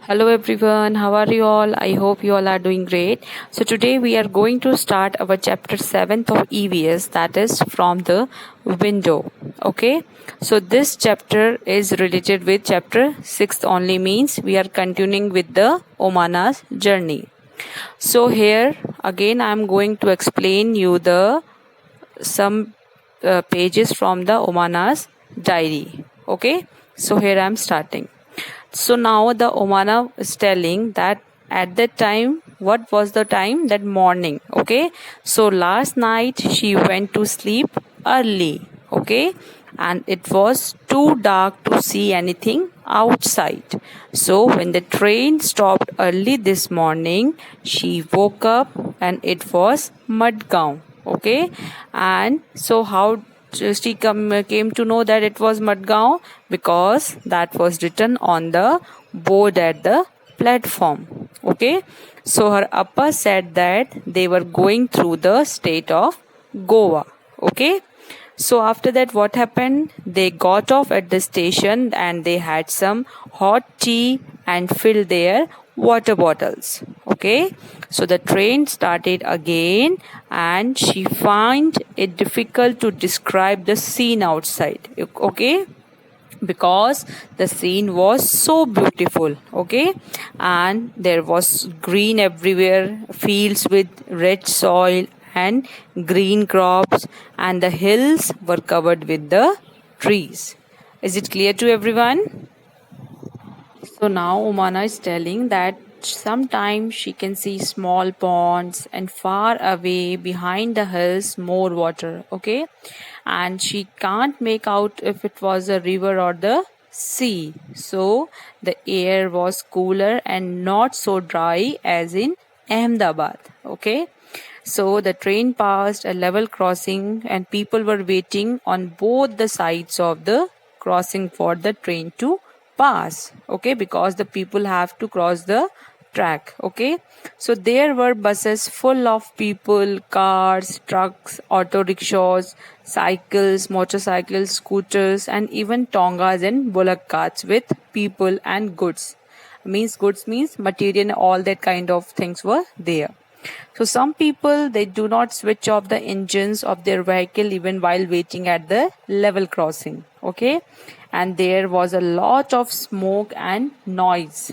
Hello everyone, how are you all? I hope you all are doing great. So today we are going to start our chapter 7th of EVS, that is from the window. Okay, so this chapter is related with chapter 6th only, means we are continuing with the Omana's journey. So here again I am going to explain you the some pages from the Omana's diary. Okay, so here I am starting. So now the Omana is telling that at that time, what was the time? That morning. Okay. So last night she went to sleep early. Okay. And it was too dark to see anything outside. So when the train stopped early this morning, she woke up and it was Mudgaon. Okay. And so how she came to know that it was Mudgaon because that was written on the board at the platform. Okay, so her appa said that they were going through the state of Goa. Okay, so after that, what happened? They got off at the station and they had some hot tea and filled their water bottles. Okay, so the train started again and she found it difficult to describe the scene outside. Okay, because the scene was so beautiful. Okay, and there was green everywhere, fields with red soil and green crops, and the hills were covered with the trees. Is it clear to everyone? So now Umana is telling that sometimes she can see small ponds and far away behind the hills more water. Okay, and she can't make out if it was a river or the sea. So the air was cooler and not so dry as in Ahmedabad. Okay, so the train passed a level crossing and people were waiting on both the sides of the crossing for the train to pass. Okay, because the people have to cross the track. Okay, so there were buses full of people, cars, trucks, auto rickshaws, cycles, motorcycles, scooters, and even tongas and bullock carts with people and goods means material, all that kind of things were there. So some people, they do not switch off the engines of their vehicle even while waiting at the level crossing. Okay, and there was a lot of smoke and noise,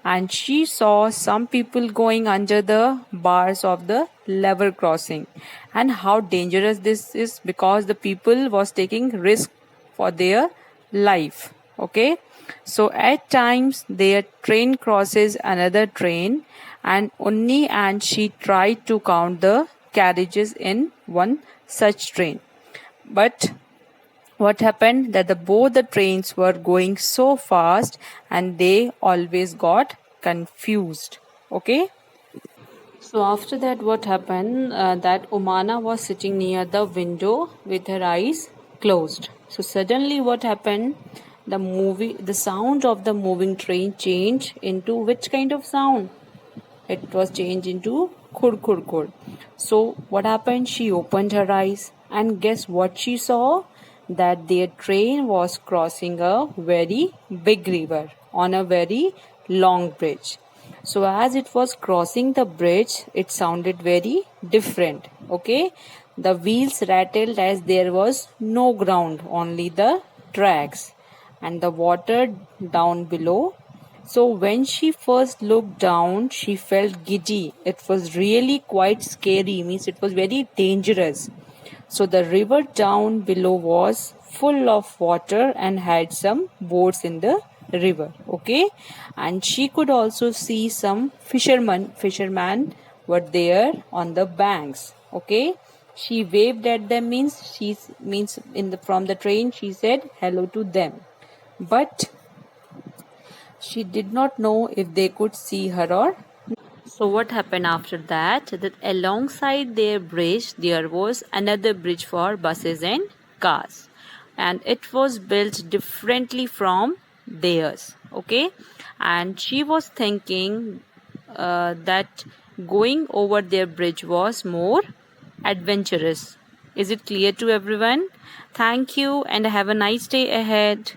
and she saw some people going under the bars of the level crossing. And how dangerous this is, because the people was taking risk for their life. Okay, so at times their train crosses another train, and Unni and she tried to count the carriages in one such train, but what happened that both the trains were going so fast and they always got confused. Okay, so after that, what happened that Umana was sitting near the window with her eyes closed. So suddenly what happened, the sound of the moving train changed into which kind of sound? It was changed into khur khur khur. So what happened? She opened her eyes and guess what she saw? That their train was crossing a very big river on a very long bridge. So as it was crossing the bridge, it sounded very different. Okay, the wheels rattled as there was no ground, only the tracks, and the water down below. So when she first looked down, she felt giddy. It was really quite scary, means it was very dangerous. So the river down below was full of water and had some boats in the river. Okay, and she could also see some fishermen were there on the banks. Okay, she waved at them, means in the from the train she said hello to them, but she did not know if they could see her or. So what happened after that? That alongside their bridge there was another bridge for buses and cars, and it was built differently from theirs. Okay, and she was thinking that going over their bridge was more adventurous. Is it clear to everyone? Thank you and have a nice day ahead.